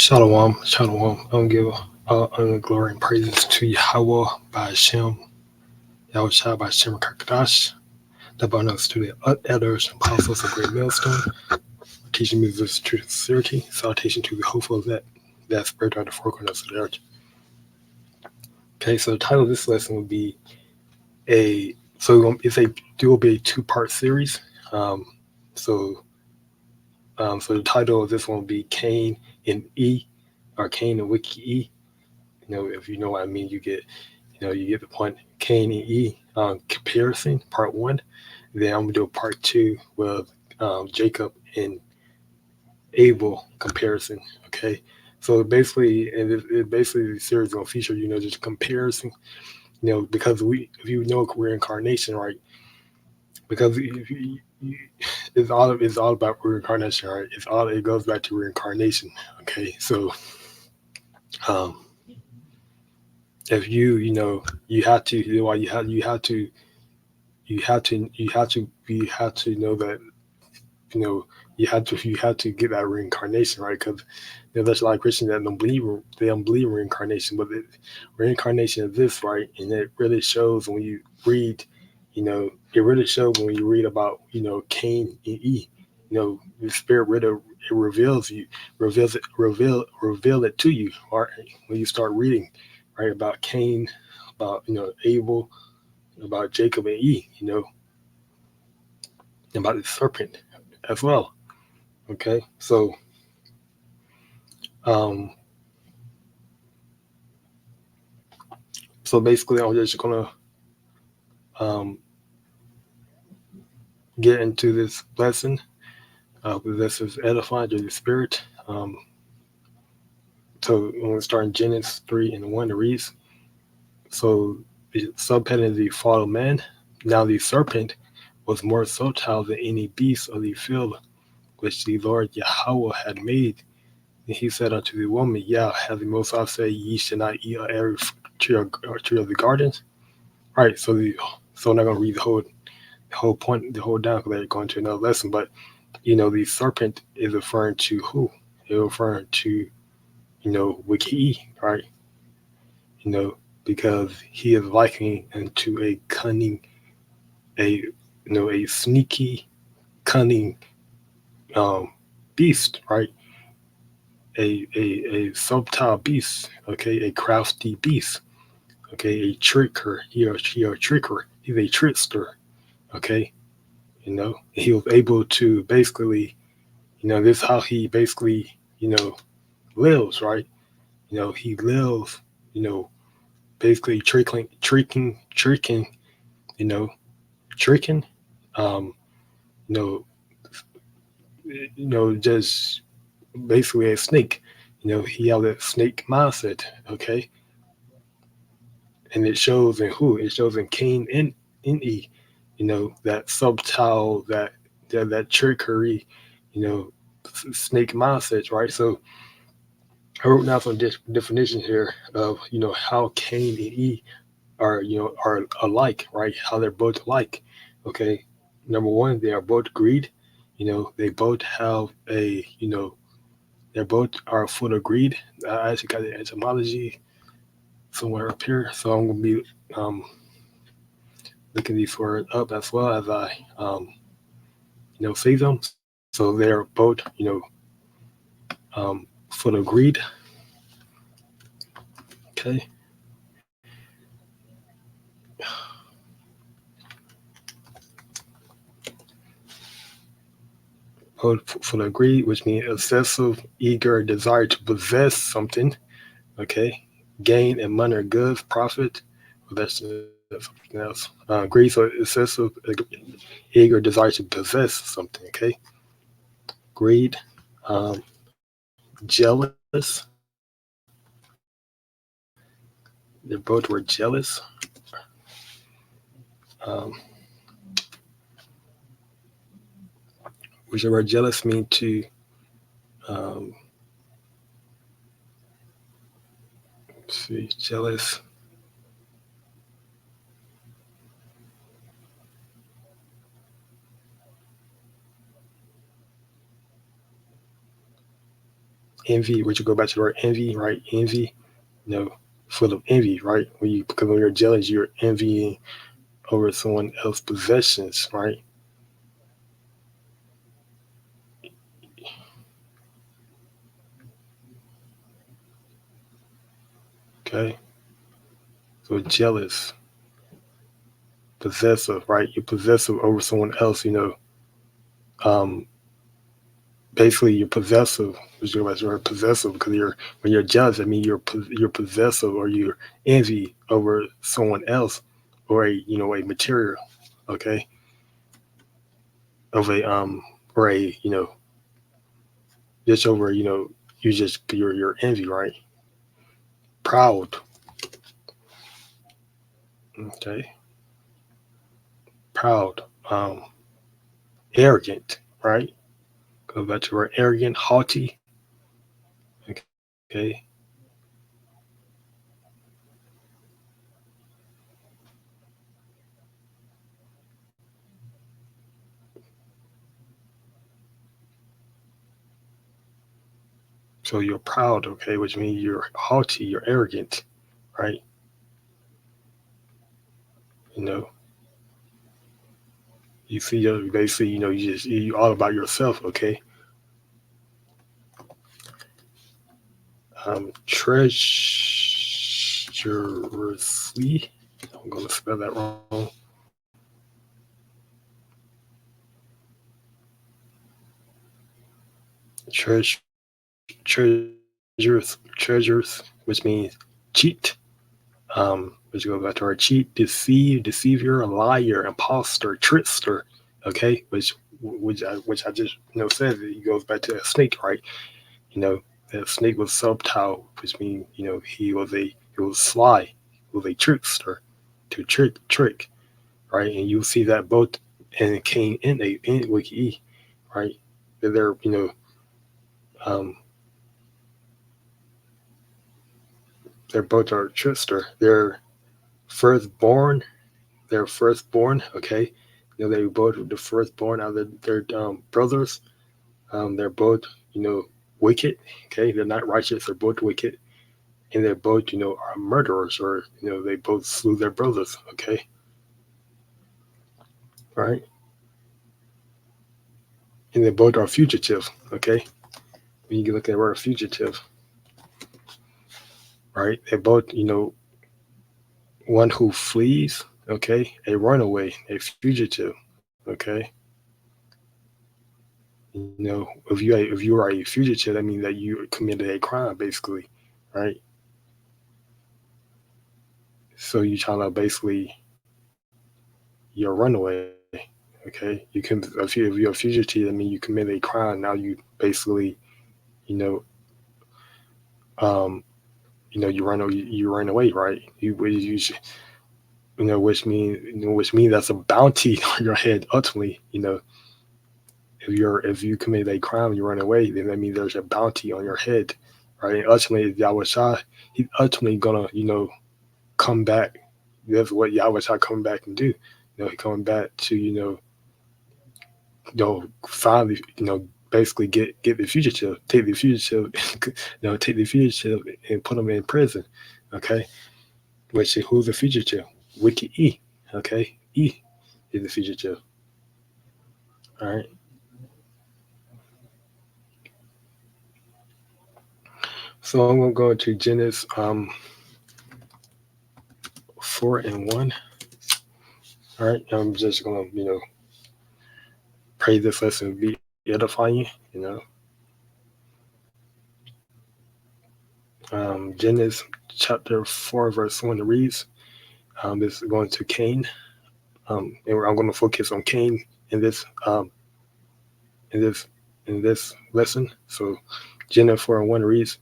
Shalom, shalom. I'm give all honor, glory, and praises to YAHAWAH, BAHASHAM, YAHWASHI, BAHASHAM, Kakadash, the bonus to the elders and apostles of Great Millstone, teaching me this truth and sincerity, salutation to the hopeful that spirit of the four corners of the earth. Okay, so the title of this lesson will be it will be a two-part series. So the title of this one will be Cain and E, or Cain and Wiki E. If you know what I mean, you get the point. Cain and E comparison, part one. Then I'm gonna do a part two with Jacob and Abel comparison. Okay, so basically, the series is gonna feature just comparison. Because if you know reincarnation, right? Because it's all about reincarnation, right? It goes back to reincarnation. Okay, so um, if you have to know that you have to get that reincarnation, right? Because there's a lot of Christians that they don't believe in reincarnation, but reincarnation exists, right? And it really shows when you read, it really shows when you read about Cain and E. The spirit really it reveal it to you, right? When you start reading, right, about Cain, about Abel, about Jacob and E, about the serpent as well. Okay, um, so basically, I'm just gonna um, get into this lesson. This is edifying to the spirit. So when we start in Genesis 3:1, it reads, so the subheading is the fall of man. Now the serpent was more subtle than any beast of the field which the Lord Yahawah had made. And he said unto the woman, yeah, has the Most High said, ye should not eat of every tree of the gardens? All right, so I'm not gonna read the whole point, the whole down, because they're going to another lesson. But the serpent is referring to who? It's referring to Wiki, right? Because he is likening into a cunning, a sneaky, cunning beast, right? A subtle beast, okay, a crafty beast, okay, a tricker. He or a tricker. He's a trickster, okay. He was able to basically, this is how he basically, lives, right? He lives, basically you know, tricking, um, you know, just basically a snake. He has that snake mindset, okay, and it shows in who? It shows in Cain and E. That subtle, that trickery, you know, snake mindset, right? So I wrote down some definitions here of how Cain and E are alike, right? How they're both alike. Okay, number one, they are both greed. They both have they both are full of greed. I actually got the etymology somewhere up here, so I'm gonna be looking these words up as well as I say them. So they're both full of greed. Okay, full of greed, which means excessive, eager desire to possess something. Okay, gain and money or goods, profit. Well, that's something else. Greed, so excessive, eager desire to possess something. Okay, greed, jealous. They both were jealous. Um, which the word jealous mean to um, see, jealous. envy, which you go back to the word envy, right? Envy, you know, full of envy, right? Because when you're jealous, you're envying over someone else's possessions, right? Okay, so jealous, possessive, right? You're possessive over someone else, um, basically you're possessive. Which is word possessive because when you're jealous, I mean you're possessive or you're envy over someone else or a material, okay, of a or a just over you're envy, right? Proud, okay, proud, arrogant, right? Go back to word arrogant, haughty, okay. So you're proud, okay, which means you're haughty, you're arrogant, right? You know, you see, basically, you all about yourself, okay? Treacherously, I'm gonna spell that wrong. Treasure, treasures, which means cheat. Which goes back to our cheat, deceive, deceiver, a liar, imposter, trickster. Okay, which I just said it goes back to a snake, right? You know, that snake was subtile, which means he was sly, he was a trickster, to trick, right? And you see that both in Cain and in Wiki E, right? That they're um, they're both are trickster. Firstborn, they're firstborn. Okay, they both the firstborn out of their brothers. They're both wicked. Okay, they're not righteous. They're both wicked, and they're both are murderers, or they both slew their brothers. Okay, right, and they both are fugitive. Okay, when you look at the word fugitive, right, they both one who flees. Okay, a runaway, a fugitive. Okay, if you are a fugitive, that means that you committed a crime, basically, right? So you trying to basically you're a runaway. Okay, if you're a fugitive, I mean you commit a crime. Now you basically you know um you run away, right? Which means that's a bounty on your head. Ultimately, if you commit a crime, you run away, then that means there's a bounty on your head, right? And ultimately, YAHAWASHI, he's ultimately gonna come back. That's what YAHAWASHI come back and do. He coming back to finally basically get the fugitive, take the fugitive, take the fugitive and put them in prison. Okay, which who's the fugitive? Wiki E. Okay, E is the fugitive. All right. So I'm gonna go into Genesis 4:1. All right. I'm just gonna pray this lesson be edifying. Genesis chapter 4 verse 1 reads. This is going to Cain. And I'm going to focus on Cain in in this in this lesson. So Genesis 4:1 reads,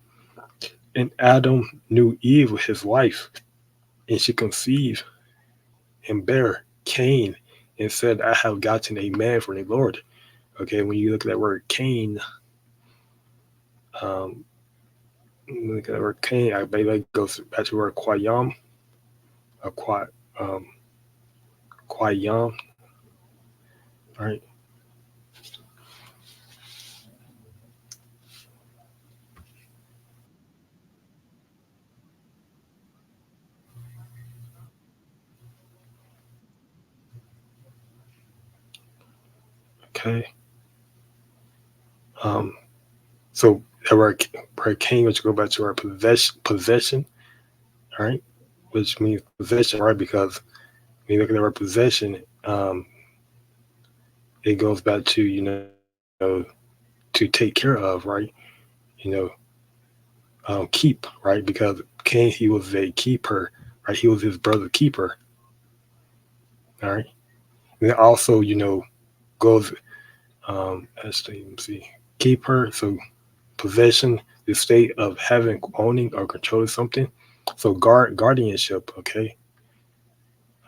and Adam knew Eve his wife, and she conceived and bare Cain, and said, I have gotten a man from the Lord. Okay, when you look at that word Cain, um, look at that word Cain, I believe that goes back to the word Quayam, or um, Quayam, right? Okay. Um, so our king, which go back to our possession, all right, which means possession, right? Because when you look at our possession, it goes back to, to take care of, right? You know, keep, right? Because Cain, he was a keeper, right? He was his brother's keeper, all right. And then also, goes actually, let me see, keeper. So possession, the state of having, owning, or controlling something. So guardianship. Okay.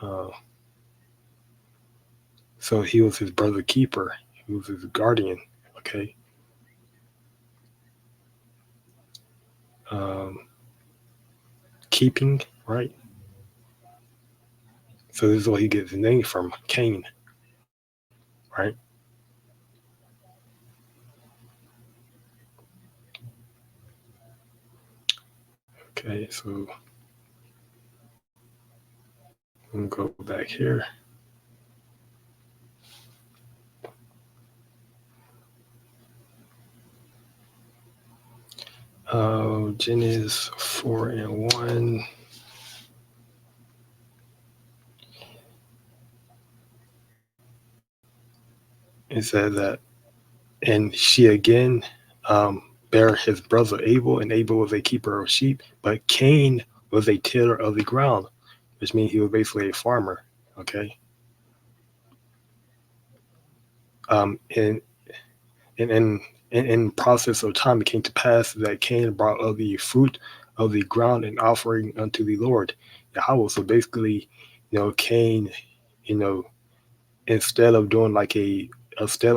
Uh, so he was his brother keeper. He was his guardian. Okay. Um, keeping, right? So this is where he gets his name from, Cain, right? Okay, so I'm gonna go back here. Genesis 4:1. It says that, and she again bare his brother Abel, and Abel was a keeper of sheep, but Cain was a tiller of the ground, which means he was basically a farmer. Okay. And in process of time, it came to pass that Cain brought of the fruit of the ground an offering unto the Lord Yahweh. So basically, Cain, you know, instead of doing like instead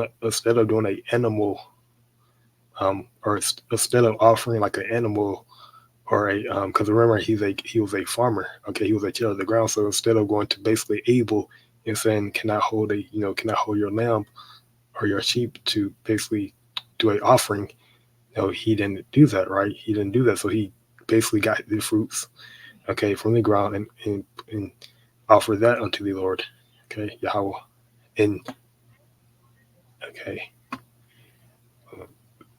of doing a animal, or instead of offering like an animal or a because remember he was a farmer. Okay, he was a tiller of the ground. So instead of going to basically Abel and saying, can I hold your lamb or your sheep to basically do a offering? No, he didn't do that, right? He didn't do that. So he basically got the fruits, okay, from the ground, and offered that unto the Lord, okay, Yahweh. And okay,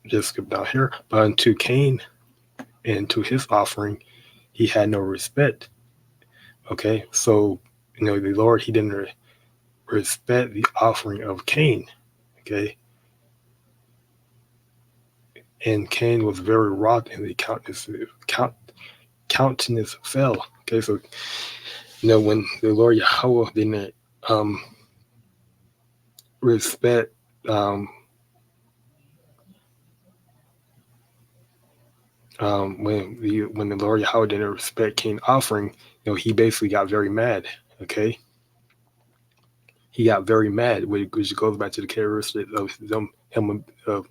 just skip down here. But unto Cain and to his offering, he had no respect. Okay, so the Lord, he didn't respect the offering of Cain. Okay, and Cain was very wroth, and the countenance fell. Okay, so when the Lord Yahweh didn't um, respect, when the Lord Yahweh didn't respect Cain's offering, he basically got very mad. Okay, he got very mad, which goes back to the characteristic of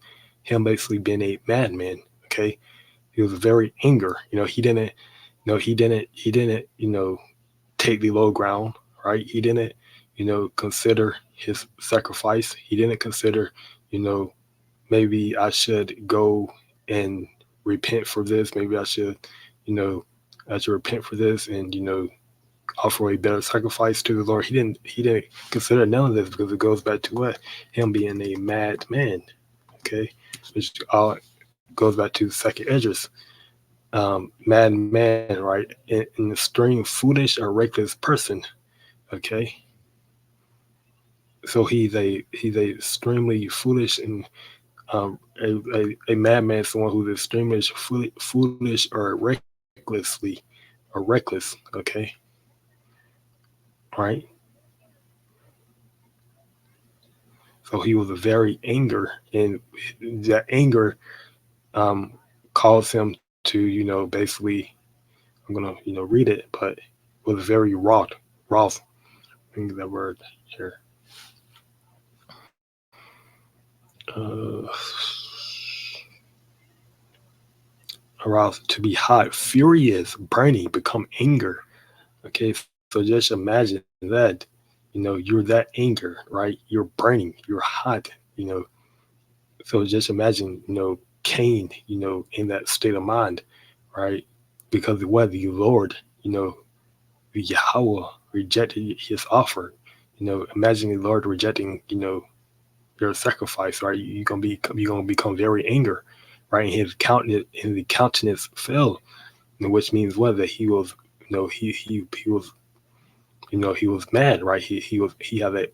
him basically being a madman. Okay, he was very angry. He didn't. He didn't. Take the low ground. Right. He didn't. Consider his sacrifice. He didn't consider. Maybe I should go and repent for this. Maybe you know, I should repent for this, and offer a better sacrifice to the Lord. He didn't consider none of this, because it goes back to what? Him being a mad man. Okay, which all goes back to second Esdras. Mad man, right? In the extreme foolish or reckless person. Okay, so he's a extremely foolish and a madman, someone who's extremely foolish or reckless. Okay, right. So he was a very anger, and that anger um, caused him to, basically, I'm gonna, read it, but was very wroth. I think that word here. Uh, Aroused, to be hot, furious, burning, become anger. Okay, so just imagine that. You're that anger, right? You're burning, you're hot. You know, so just imagine, Cain, in that state of mind, right? Because what the Lord, the Yahweh rejected his offer. Imagine the Lord rejecting, your sacrifice, right? You're gonna become very angry, right? And the countenance fell, which means what? That he was, he was, he was mad, right? He had a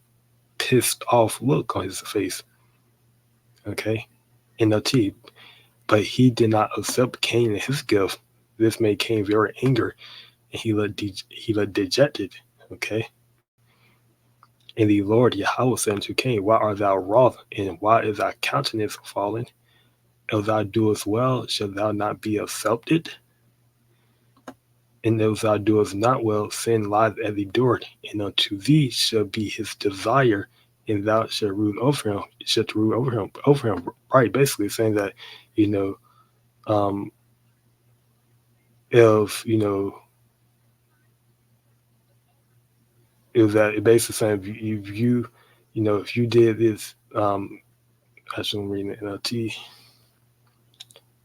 pissed off look on his face, okay, in the T. But he did not accept Cain and his gift. This made Cain very angry, and he looked dejected, okay. And the Lord Yahweh said unto Cain, why art thou wroth, and why is thy countenance fallen? If thou doest well, shalt thou not be accepted? And if thou doest not well, sin lieth at the door, and unto thee shall be his desire, and thou shalt rule over him. Shalt rule over him. Right, basically saying that, you know, um, if is that it basically saying if you did this, I shouldn't read the NLT,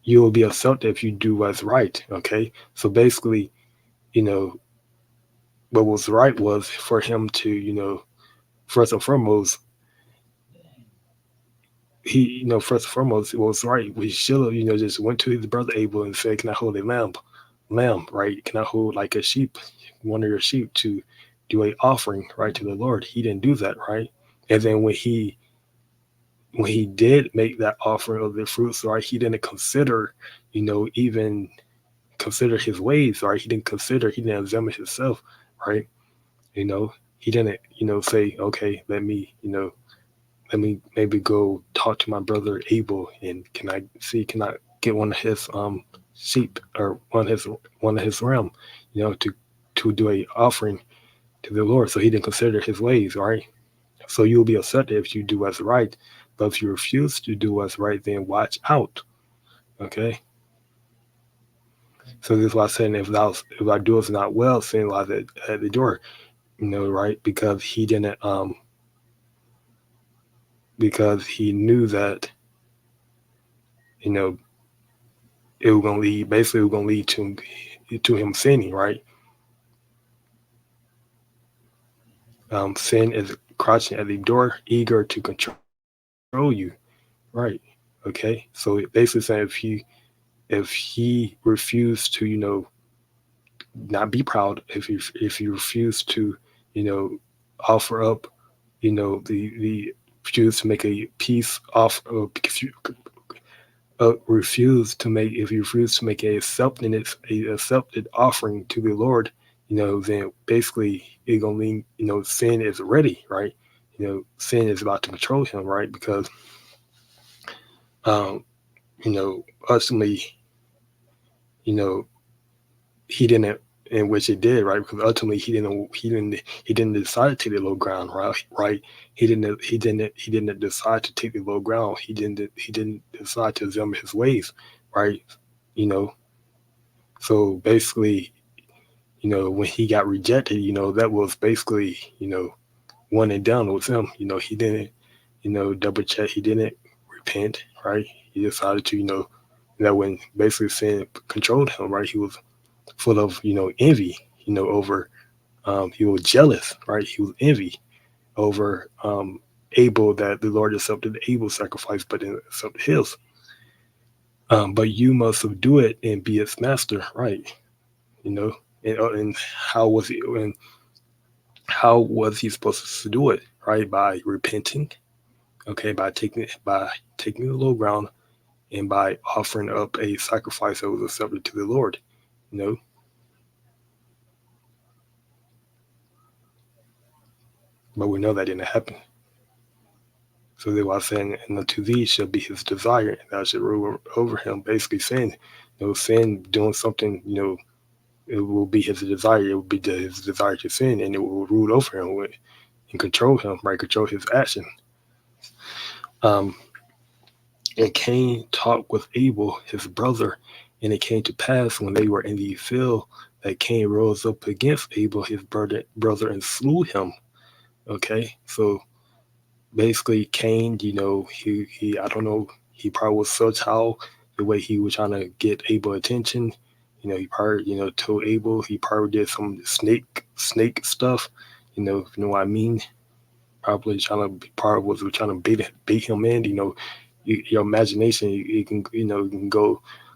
you will be accepted if you do what's right. Okay, so basically, you know, what was right was for him to, first and foremost, first and foremost, it was right. We should have, just went to his brother Abel and said, "Can I hold a lamb, right? Can I hold like a sheep, one of your sheep, to do a offering, right, to the Lord?" He didn't do that, right? And then when he did make that offering of the fruits, right, he didn't consider, even consider his ways, right? He didn't examine himself, right? You know, he didn't, say, okay, let me maybe go talk to my brother Abel, and can I get one of his sheep, or one of his ram, to do a offering to the Lord. So he didn't consider his ways, right? So you'll be accepted if you do what's right. But if you refuse to do what's right, then watch out. Okay. So this is why I'm saying, if thou doest not well, sin lies at the door. Right? Because he knew that, you know, it was gonna lead to him sinning, right? Sin is crouching at the door, eager to control you, right? Okay, so it basically saying, if he refused to, not be proud, if you refuse to, you know, offer up, the refuse to make a peace off, if you if you refuse to make a accepted offering to the Lord, then basically it gonna mean, sin is ready, right? Sin is about to control him, right? Because um, ultimately, you know, he didn't, in which it did, right? Because ultimately he didn't decide to take the low ground, right? Right? He didn't decide to take the low ground. He didn't decide to examine his ways, right? You know, so basically, when he got rejected, that was basically, one and done with him. He didn't, double check. He didn't repent, right? He decided to, that when basically sin controlled him, right? He was full of, envy, over, he was jealous, right? He was envy over Abel, that the Lord accepted Abel's sacrifice, but didn't accept his. But you must subdue it and be its master, right? And how was he supposed to do it, right? By repenting, okay, by taking the low ground, and by offering up a sacrifice that was accepted to the Lord, you know. But we know that didn't happen. So they were saying, and unto thee shall be his desire, and thou shalt rule over him. Basically saying, sin doing something, it will be his desire. It will be his desire to sin, and it will rule over him and control him, right? Control his action. Um, and Cain talked with Abel, his brother, and it came to pass when they were in the field that Cain rose up against Abel, his brother, and slew him. Okay, so basically Cain, he I don't know, he probably was so child the way he was trying to get Abel attention. He probably, told Abel, he probably did some snake stuff, if you know what I mean. probably trying to be part of was trying to beat him in. Your imagination, you can you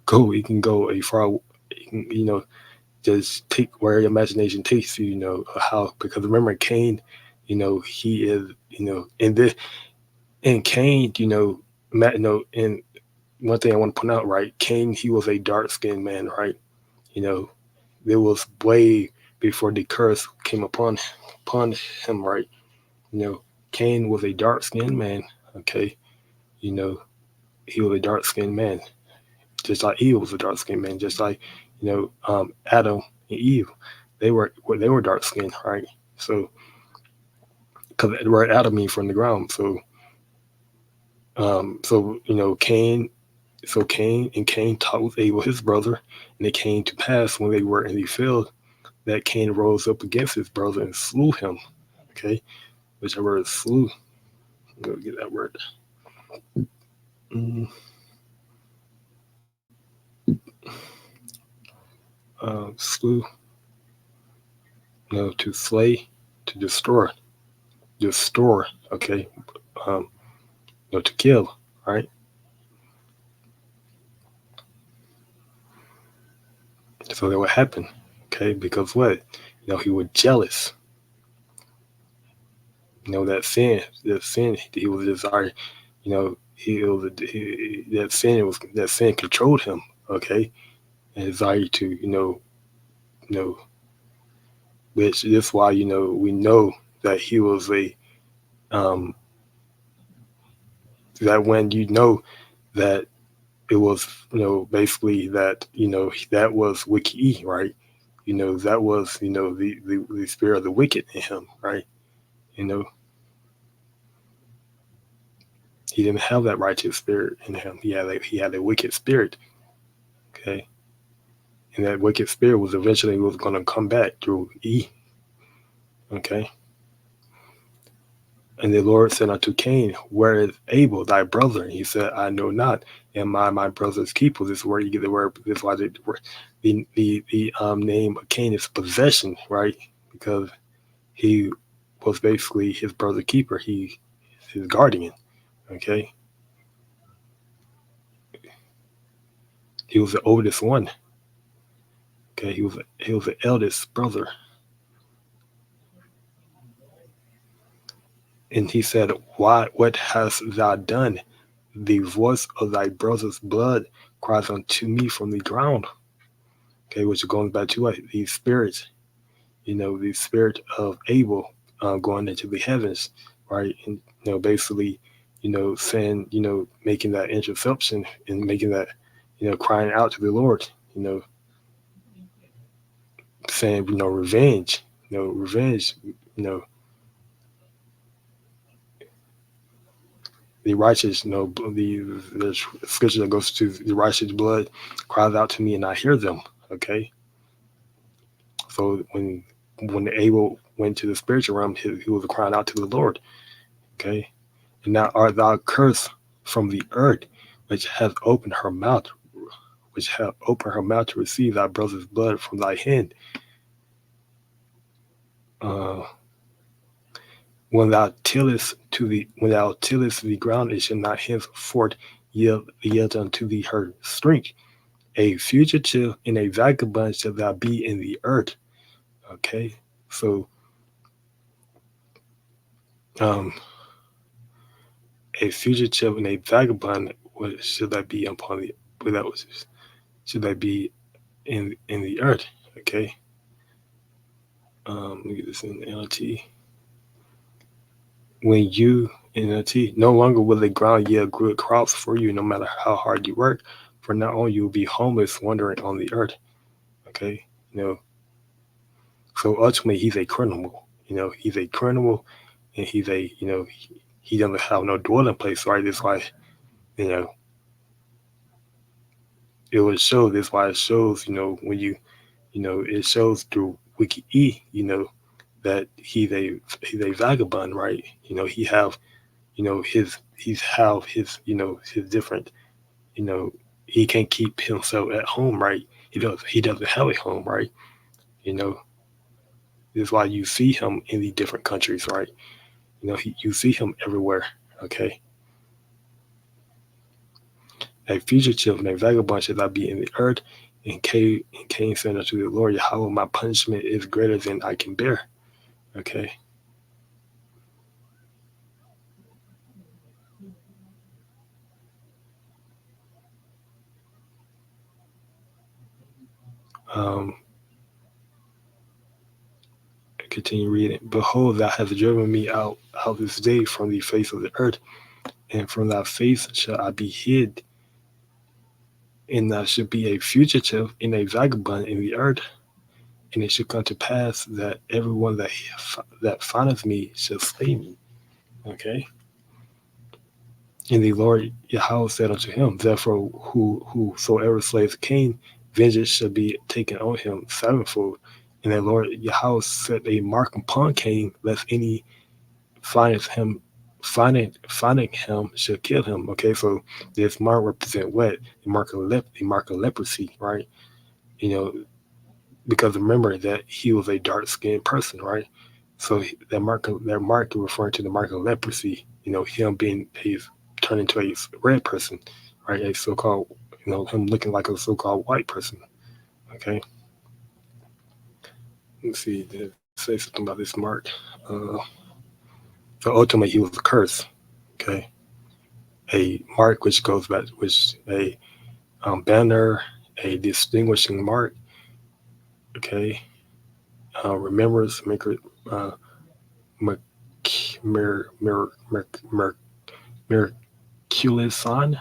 can you can go a far, you can, just take where your imagination takes you. How, because remember Cain, he is in this, and Cain, Matt, and one thing I want to point out, right? Cain, he was a dark skinned man, right? You know, it was way before the curse came upon him, right? You know, Cain was a dark skinned man. Okay, you know, he was a dark skinned man, just like Eve was a dark skinned man, just like Adam and Eve, they were dark skinned, right? So, because the word Adam means from the ground, so Cain. So Cain talked with Abel, his brother, and it came to pass when they were in the field that Cain rose up against his brother and slew him. Okay, which that word slew. I'm gonna get that word. Mm, slew. No, to slay, to destroy, destroy. Okay, um, no, to kill. Right. So that would happen. Okay, because what? He was jealous. That sin, he was desired. That sin controlled him. Okay, and desire to you know which is why we know that he was a um that when that it was basically that was wiki, right? That was the spirit of the wicked in him, right? you know he didn't have that righteous spirit in him. He had a wicked spirit. Okay, and that wicked spirit was going to come back through E. Okay. And the Lord said unto Cain, where is Abel, thy brother? And he said, I know not. Am I my brother's keeper? This is where you get the word. This is why the name of Cain is possession, right? Because he was basically his brother's keeper. His guardian. Okay. He was the oldest one. Okay. He was the eldest brother. And he said, what hast thou done? The voice of thy brother's blood cries unto me from the ground. Okay, which goes back to these spirits, the spirit of Abel going into the heavens, right? And, basically, saying, making that interception and making that, crying out to the Lord, saying, revenge, revenge, you know, the righteous, the scripture that goes to the righteous blood cries out to me and I hear them. Okay. So when Abel went to the spiritual realm, he was crying out to the Lord. Okay. And now art thou cursed from the earth, which hath opened her mouth, to receive thy brother's blood from thy hand. Uh, when thou tillest the ground, it shall not henceforth yield unto thee her strength. A fugitive and a vagabond shall thou be in the earth. Okay, so a fugitive and a vagabond, what should that be upon the? That was should that be in the earth? Okay. Let me get this in the NLT. When you in NLT, no longer will the ground yield good crops for you, no matter how hard you work. For now on, you will be homeless, wandering on the earth. Okay, so ultimately, he's a criminal. He's a criminal, and he's a he doesn't have no dwelling place, right? That's why it would show. That's why it shows. When it shows through Wiki E. That he's a vagabond, right? He have his different. He can't keep himself at home, right? He doesn't have a home, right? you know That's why you see him in the different countries, right? You see him everywhere. Okay. A fugitive and a vagabond should I be in the earth. And Cain said unto the Lord, Yahweh, my punishment is greater than I can bear. Okay. Um, Continue reading. Behold, thou hast driven me out this day from the face of the earth, and from thy face shall I be hid, and thou should be a fugitive and a vagabond in the earth. And it shall come to pass that everyone that findeth me shall slay me. Okay. And the Lord Yahweh said unto him, therefore, whosoever slays Cain, vengeance shall be taken on him sevenfold. And the Lord Yahweh set a mark upon Cain, lest any findeth him, finding him shall kill him. Okay, so this mark represent what? The mark of leprosy, right? You know, because remember that he was a dark-skinned person, right? So that mark referring to the mark of leprosy. Him being he's turned into a red person, right? A so-called, him looking like a so-called white person. Okay. Let's see. Did it say something about this mark? So ultimately, he was a curse. Okay. A mark which goes back, which a banner, a distinguishing mark. Okay. Remembrance, uh, mer, mer, mer, mer, Merculisan,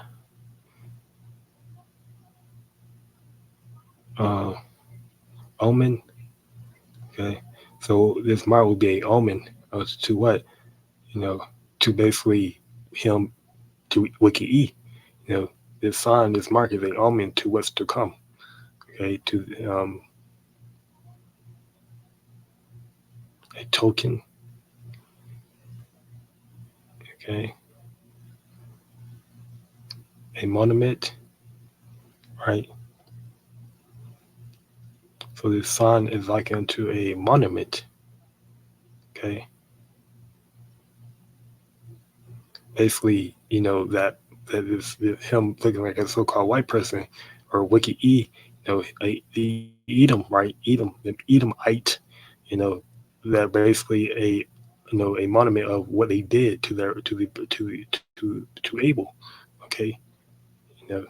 uh, omen. Okay, so this mark will be a omen to what? You know, to basically him to Wiki E. You know, this sign, this mark is a omen to what's to come. Okay, to a token. Okay, a monument. Right. So this sign is likened to a monument. Okay. Basically, that is him looking like a so-called white person or Wiki E, the Edom, right? Edom, the Edomite, you know, that basically a monument of what they did to their to Abel. Okay, you know.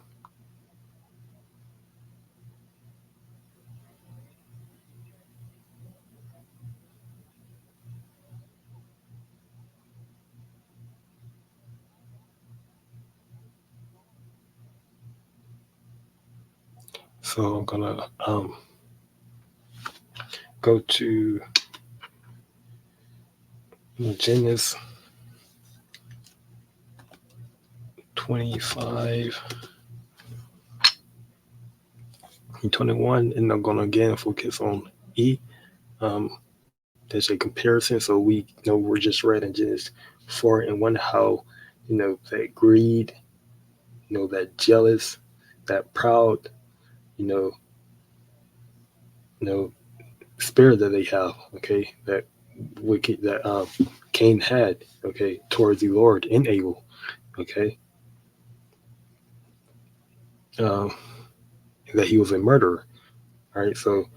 So I'm gonna go to Genesis 25 and 21, and I'm gonna again focus on E. Um, there's a comparison. So we know we're just read in Genesis 4:1 how that greed, that jealous, that proud, you know, you know, spirit that they have. Okay, that wicked that Cain had. Okay, towards the Lord and Abel. Okay, um, that he was a murderer. All right, so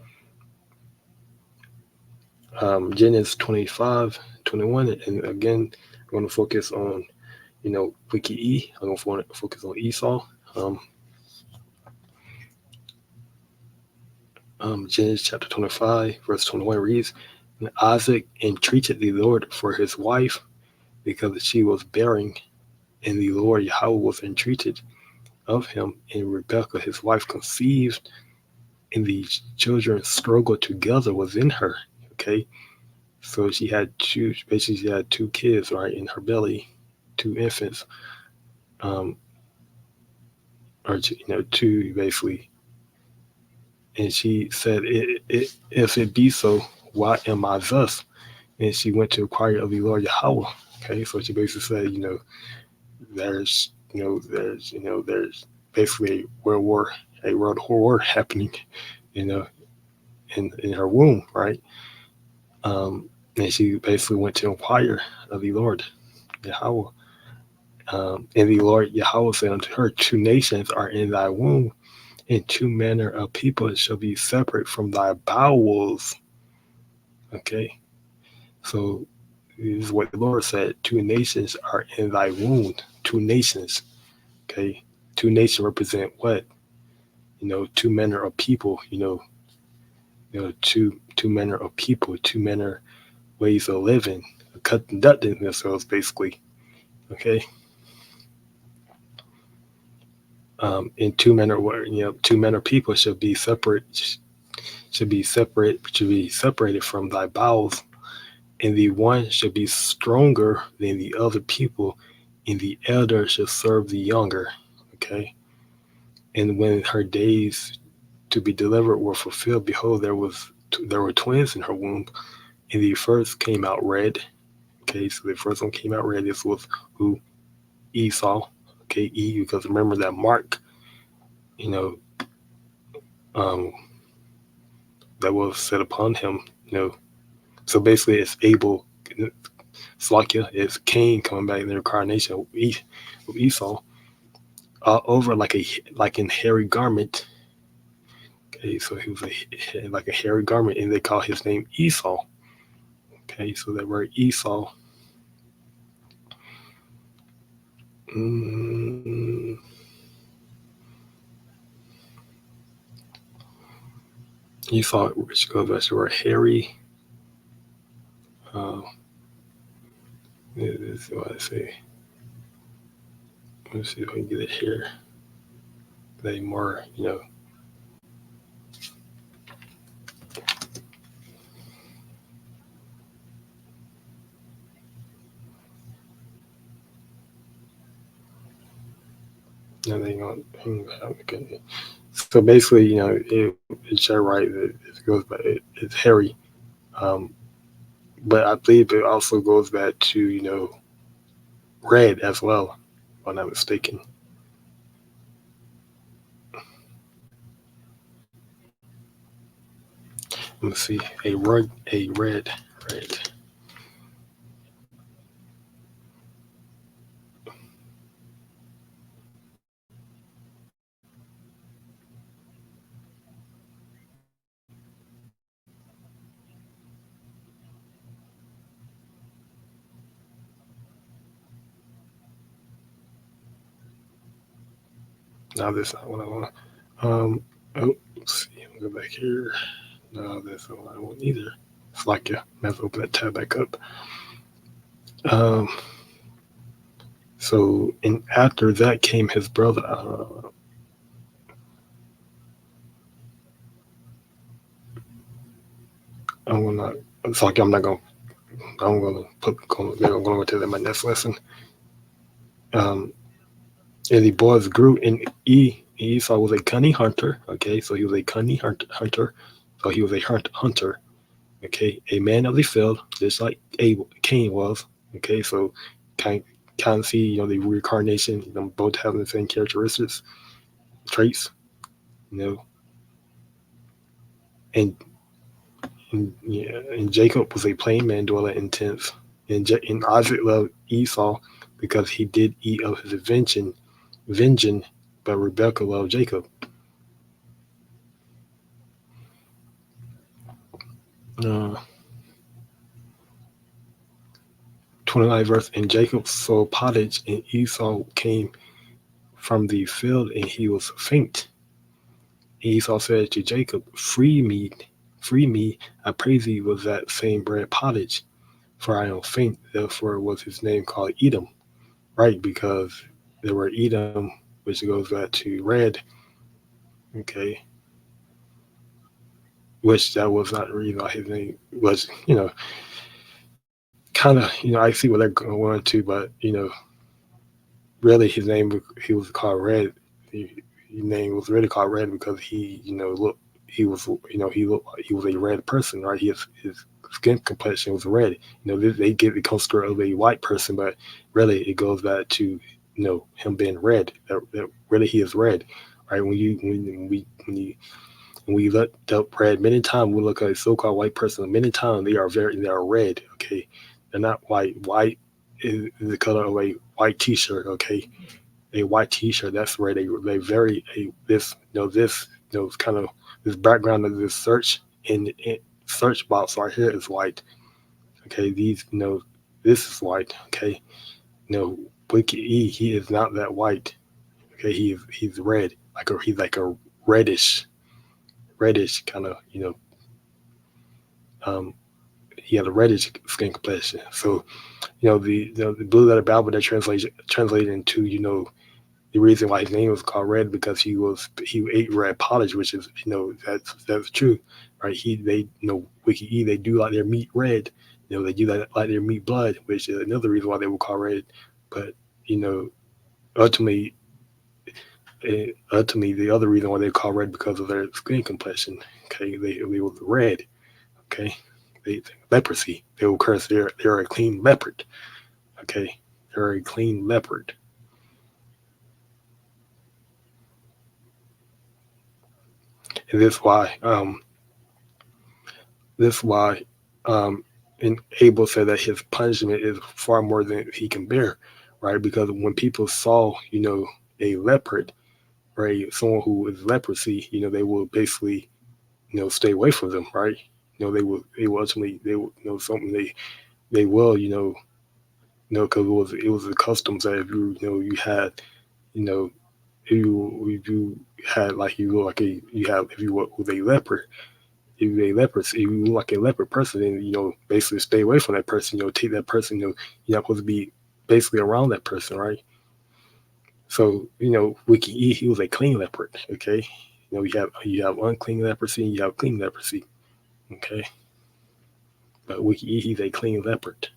Genesis 25:21, and again, I'm going to focus on Wiki E. I'm going to focus on Esau. Um, Genesis chapter 25, verse 21 reads, and Isaac entreated the Lord for his wife because she was bearing, and the Lord Yahweh was entreated of him, and Rebekah, his wife, conceived, and the children struggled together within her. Okay, so she had two kids, right, in her belly, two infants, um, or two basically. And she said, if it be so, why am I thus? And she went to inquire of the Lord Yahweh. Okay, so she basically said, there's basically a world war happening, you know, in her womb, right? And she basically went to inquire of the Lord, Yahweh. And the Lord Yahweh said unto her, two nations are in thy womb, and two manner of people shall be separate from thy bowels. Okay, so this is what the Lord said. Two nations are in thy womb. Two nations. Okay, two nations represent what? Two manner of people. Two manner of people. Two manner ways of living, conducting themselves, basically. Okay. And two manner people should be separated from thy bowels, and the one should be stronger than the other people, and the elder shall serve the younger. Okay. And when her days to be delivered were fulfilled, behold, there were twins in her womb, and the first came out red. Okay, so the first one came out red. This was who? Esau. Okay, because remember that mark, you know, um, that was set upon him. So basically, it's Abel, Slakia, it's Cain coming back in the incarnation of Esau, over like in hairy garment. Okay, so he was like a hairy garment, and they call his name Esau. Okay, so that word Esau. Mm, Esau, which goes back to the word hairy. This is what I say. Let's see if I can get it here. They more. And they gonna okay. So basically, it's right. It goes back. It's hairy, um, but I believe it also goes back to red as well, if I'm not mistaken. Let me see. Red. No, that's not what I want. Let's see. I'll go back here. No, that's not what I want either. It's like I have to open that tab back up. Um, so and after that came his brother. I'm gonna. It's like I'm not gonna. I'm gonna put. I'm gonna go to that in my next lesson. Um, and the boys grew in E. Esau was a cunning hunter. Okay, so he was a cunning hunter. So he was a hunter. Okay, a man of the field, just like Cain was. Okay, so kind of see the reincarnation. Them both having the same characteristics, traits. You know, and yeah, and Jacob was a plain man dwelling in tents. And Isaac loved Esau because he did eat of his vengeance, but Rebekah loved Jacob. 29 verse, and Jacob saw pottage, and Esau came from the field, and he was faint. Esau said to Jacob, free me, I praise thee with that same bread pottage, for I am faint. Therefore was his name called Edom, right? Because the word Edom, which goes back to red, okay, which that was not really his name was, kind of, I see what they're going to, but really his name, he was called Red. His name was really called Red because looked, he was a red person, right? His skin complexion was red. They give the construct of a white person, but really it goes back to him being red. That really he is red, right? When you And we looked up red many times. We look at a so-called white person many times. They are red. Okay, they're not white. White is the color of a white T-shirt. Okay, a white T-shirt that's red. They very this this kind of this background of this search in search box right here is white. Okay, these this is white. Okay, Wiki E, he is not that white. Okay, he's red, he's like a reddish kind of um he had a reddish skin complexion. So the blue letter Bible that translated into the reason why his name was called red because he ate red pottage, which is that's true, right? They Wiki E, they do like their meat red. They do like their meat blood, which is another reason why they were called red. But ultimately, ultimately, the other reason why they call red because of their skin complexion. Okay, they were red. Okay, leprosy. They will curse. They're a clean leopard. Okay, they're a clean leopard. And this why and Abel said that his punishment is far more than he can bear, right? Because when people saw a leopard, right, someone who is leprosy, they will basically stay away from them, right? They will ultimately they will something they will because it was a custom that if you had if you had like you look like you have if you were with a leopard. If you're a leopard, if you look like a leopard person, then basically stay away from that person. Take that person. You're not supposed to be basically around that person, right? So Wiki E, he was a clean leopard. Okay, you have unclean leprosy and you have clean leprosy. Okay, but Wiki E, he's a clean leopard.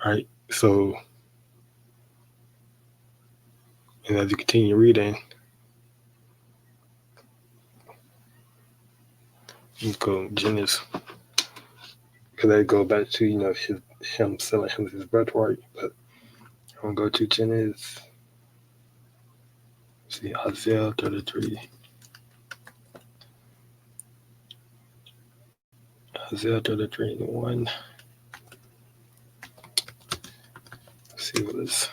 Right. So, and as you continue reading, you go Genesis, because they go back to him selling him his birthright. But I'm gonna go to Genesis. See Isaiah 33. Isaiah 33 and 1. Let's see what this.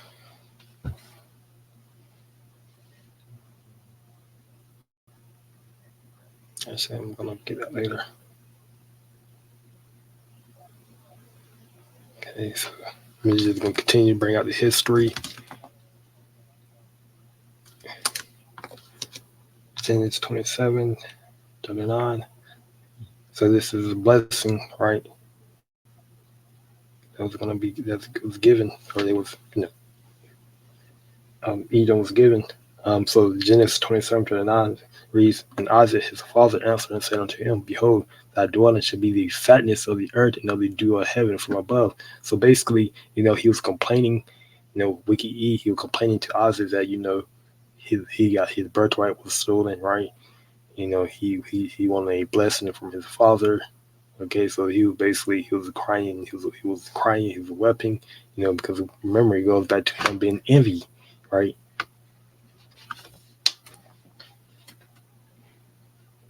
Actually, I'm gonna get that later. Okay, so I'm just gonna continue to bring out the history. Genesis 27, 39. So this is a blessing, right? That was given, or it was Edom was given. So Genesis 27:39 reads, and Isaac his father answered and said unto him, behold, thy dwelling should be the fatness of the earth and of the dew of heaven from above. So basically, he was complaining, Wiki E, he was complaining to Isaac that, he got his birthright was stolen, right? He wanted a blessing from his father. Okay, so he was crying, he was crying, he was weeping, because remember, it goes back to him being envy, right?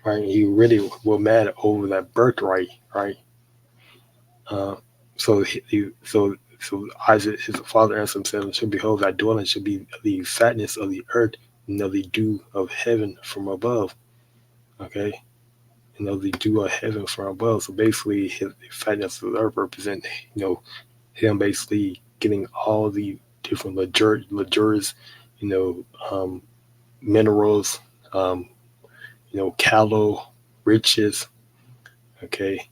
Right, he really was mad over that birthright, right? So Isaac, his father, answered him, saying, "Should behold, thy dwelling should be the fatness of the earth, and of the dew of heaven from above." Okay, and of the dew of heaven from above. So basically, the fatness of the earth represent, him basically getting all the different luxurious, minerals, cattle, riches. Okay,